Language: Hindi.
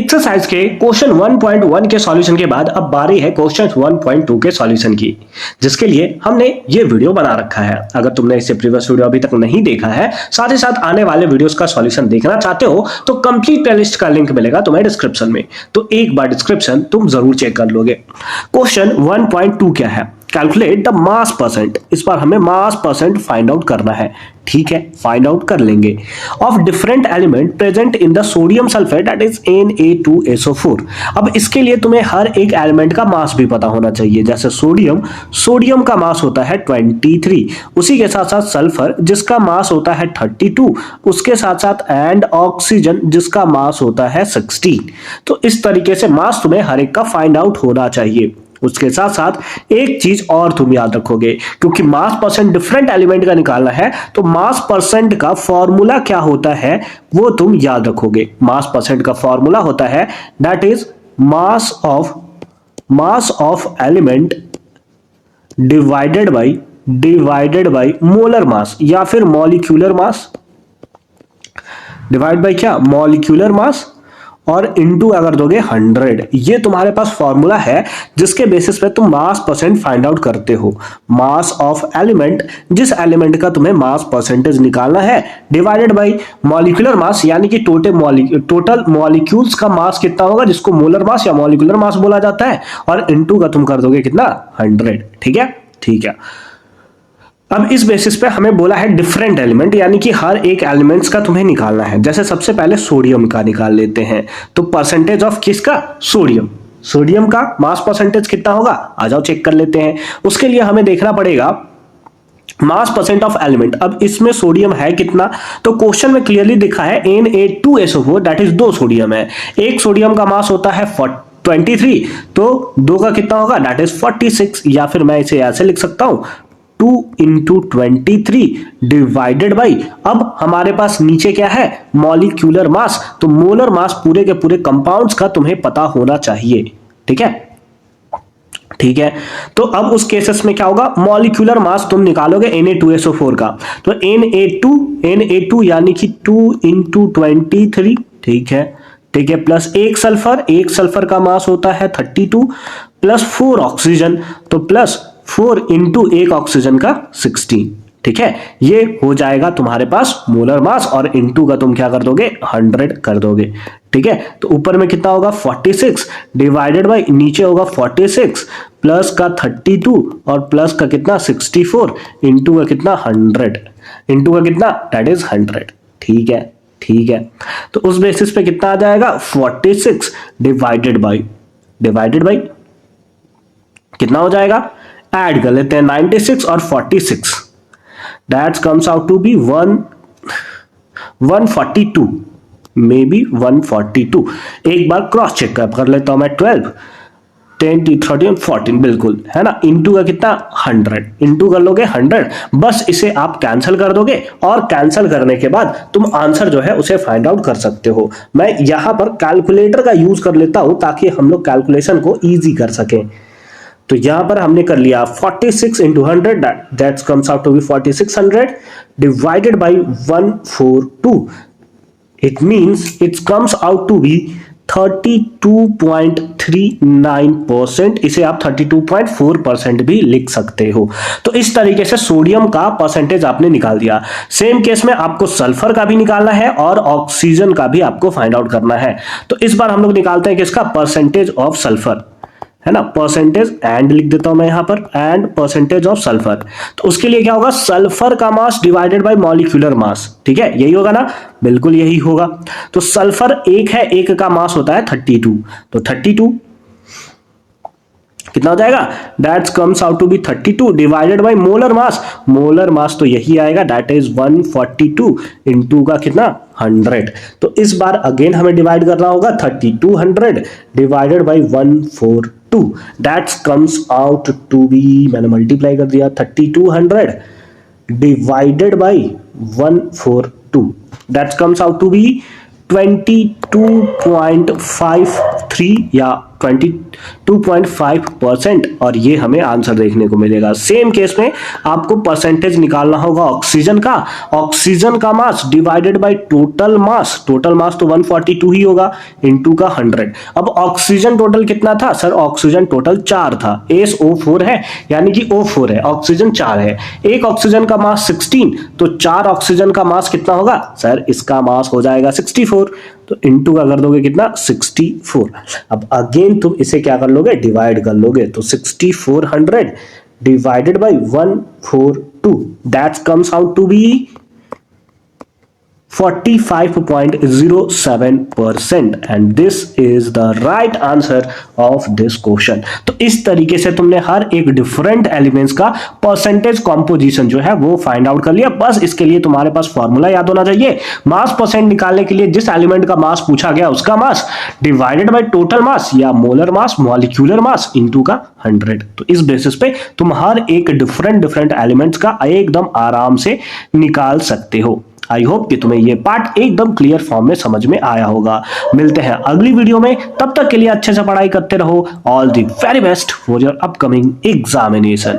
एक्सरसाइज के क्वेश्चन 1.1 के सॉल्यूशन के बाद अब बारी है क्वेश्चन 1.2 के सॉल्यूशन की, जिसके लिए हमने ये वीडियो बना रखा है। अगर तुमने इससे प्रीवियस वीडियो अभी तक नहीं देखा है, साथ ही साथ आने वाले वीडियोस का सॉल्यूशन देखना चाहते हो, तो कंप्लीट प्लेलिस्ट का लिंक मिलेगा तुम्हें डिस्क्रिप्शन में, तो एक बार डिस्क्रिप्शन तुम जरूर चेक कर लोगे। क्वेश्चन 1.2 क्या है? Calculate the mass percent. इस बार हमें मास परसेंट फाइंड आउट करना है। ठीक है, फाइंड आउट कर लेंगे। Of different element present in the sodium sulphate that is Na2SO4। अब इसके लिए तुम्हें हर एक एलिमेंट का मास भी पता होना चाहिए। जैसे सोडियम का मास होता है 23, उसी के साथ साथ सल्फर जिसका मास होता है 32, उसके साथ साथ एंड ऑक्सीजन जिसका मास होता है 16। तो इस तरीके से मास तुम्हें हर एक का फाइंड आउट होना चाहिए। उसके साथ साथ एक चीज और तुम याद रखोगे, क्योंकि मास परसेंट डिफरेंट एलिमेंट का निकालना है, तो मास परसेंट का फॉर्मूला क्या होता है वो तुम याद रखोगे। मास परसेंट का फॉर्मूला होता है that is mass of element divided by molar मास, या फिर मॉलिक्यूलर मास। डिवाइड बाय क्या? मॉलिक्यूलर मास, और इनटू अगर दोगे 100। ये तुम्हारे पास फॉर्मूला है जिसके बेसिस पे तुम मास परसेंट फाइंड आउट करते हो। मास ऑफ एलिमेंट, जिस एलिमेंट का तुम्हें मास परसेंटेज निकालना है, डिवाइडेड बाय मॉलिक्यूलर मास, यानी कि टोटल मॉलिक्यूल्स का मास कितना होगा, जिसको मोलर मास या मॉलिक्यूलर मास बोला जाता है, और इनटू का तुम कर दोगे कितना? 100। ठीक है। अब इस बेसिस पे हमें बोला है डिफरेंट एलिमेंट, यानी कि हर एक एलिमेंट्स का तुम्हें निकालना है। जैसे सबसे पहले सोडियम का निकाल लेते हैं, तो परसेंटेज ऑफ किसका? सोडियम का मास परसेंटेज कितना होगा? आ जाओ चेक कर लेते हैं। उसके लिए हमें देखना पड़ेगा मास परसेंट ऑफ एलिमेंट। अब इसमें सोडियम है कितना? तो क्वेश्चन में क्लियरली दिखा है Na2SO4, दैट इज 2 सोडियम है। एक सोडियम का मास होता है 23, तो 2 का कितना होगा? दैट इज 46, या फिर मैं इसे ऐसे लिख सकता हूं 2 × 23 डिवाइडेड बाई, अब हमारे पास नीचे क्या है? Molecular mass. तो मोलर मास पूरे के पूरे कंपाउंड्स का तुम्हें पता होना चाहिए। ठीक है। तो अब उस केसेस में क्या होगा? मॉलिक्यूलर मास तुम निकालोगे Na2SO4 का, तो Na2 यानी कि 2 × 23। ठीक है, प्लस एक सल्फर का मास होता है 32, प्लस 4 ऑक्सीजन, तो प्लस 4 × एक ऑक्सीजन का 16। ठीक है, ये हो जाएगा तुम्हारे पास मोलर मास, और इनटू का तुम क्या कर दोगे? 100 कर दोगे। ठीक है, तो ऊपर में कितना होगा? 46 डिवाइडेड बाय नीचे होगा 46 प्लस का 32 और प्लस का कितना? 64 इनटू का कितना? 100 इनटू का कितना? That is 100। ठीक है, तो उस बेसिस पे कितना आ जाएगा? 46 डिवाइडेड बाय कितना हो जाएगा? ऐड कर लेते हैं 96 और 46, that comes out to be 142, maybe 142। एक बार क्रॉस चेक कर लेता हूं मैं। 12 10 13 14 बिल्कुल है ना। इनटू का कितना? 100 इनटू कर लोगे 100, बस इसे आप कैंसिल कर दोगे, और कैंसिल करने के बाद तुम आंसर जो है उसे फाइंड आउट कर सकते हो। मैं यहां पर कैलकुलेटर का यूज कर लेता हूं ताकि हम लोग कैलकुलेशन को इजी कर सकें। तो यहां पर हमने कर लिया 46 × 100, that comes out to be 4600 divided by 142। It means it comes out to be 32.39%। इसे आप 32.4% भी लिख सकते हो। तो इस तरीके से सोडियम का परसेंटेज आपने निकाल दिया। सेम केस में आपको सल्फर का भी निकालना है और ऑक्सीजन का भी आपको फाइंड आउट करना है। तो इस बार हम लोग निकालते हैं किसका? परसेंटेज ऑफ सल्फर, है ना। परसेंटेज एंड लिख देता हूं मैं यहां पर, एंड परसेंटेज ऑफ सल्फर। तो उसके लिए क्या होगा? सल्फर का मास डिवाइडेड बाय मॉलिक्यूलर मास। ठीक है, यही होगा ना? बिल्कुल यही होगा। तो सल्फर एक है, एक का मास होता है 32, तो 32 कितना हो जाएगा? That comes out to be 32 divided by molar mass तो यही आएगा, दैट इज 142 इनटू का कितना? 100। तो इस बार अगेन हमें डिवाइड करना होगा 3200 divided by 142, that comes out to be, मैंने मल्टीप्लाई कर दिया, 3200 divided by 142, that comes out to be 22.53 या 22.5% और ये हमें आंसर देखने को मिलेगा। सेम केस में आपको परसेंटेज निकालना होगा ऑक्सीजन का मास डिवाइडेड बाय टोटल मास तो 142 ही होगा इनटू का 100। अब ऑक्सीजन टोटल कितना था सर? ऑक्सीजन टोटल 4 था, SO4 है यानी कि O4 है, ऑक्सीजन 4 है। एक ऑक्सीजन का मास 16 तो 4 ऑक्सीजन का मास कितना होगा सर? इसका मास हो जाएगा 64 तो इनटू का कर दोगे कितना 64। अब अगेन तुम इसे क्या कर लोगे? डिवाइड कर लोगे तो 6400 divided by 142 that comes out to be 45.07% and this is the right answer of this question। तो इस तरीके से तुमने हर एक डिफरेंट एलिमेंट्स का परसेंटेज कॉम्पोजिशन जो है वो फाइंड आउट कर लिया। बस इसके लिए तुम्हारे पास फॉर्मूला याद होना चाहिए। मास परसेंट निकालने के लिए जिस एलिमेंट का मास पूछा गया उसका mass divided by total mass या molar mass molecular mass into का 100। तो इस बेसिस पे तुम हर एक डिफरेंट एलिमेंट्स का एकदम आराम से निकाल सकते हो। आई होप कि तुम्हें ये पार्ट एकदम क्लियर फॉर्म में समझ में आया होगा। मिलते हैं अगली वीडियो में, तब तक के लिए अच्छे से पढ़ाई करते रहो। All the very best for your upcoming examination.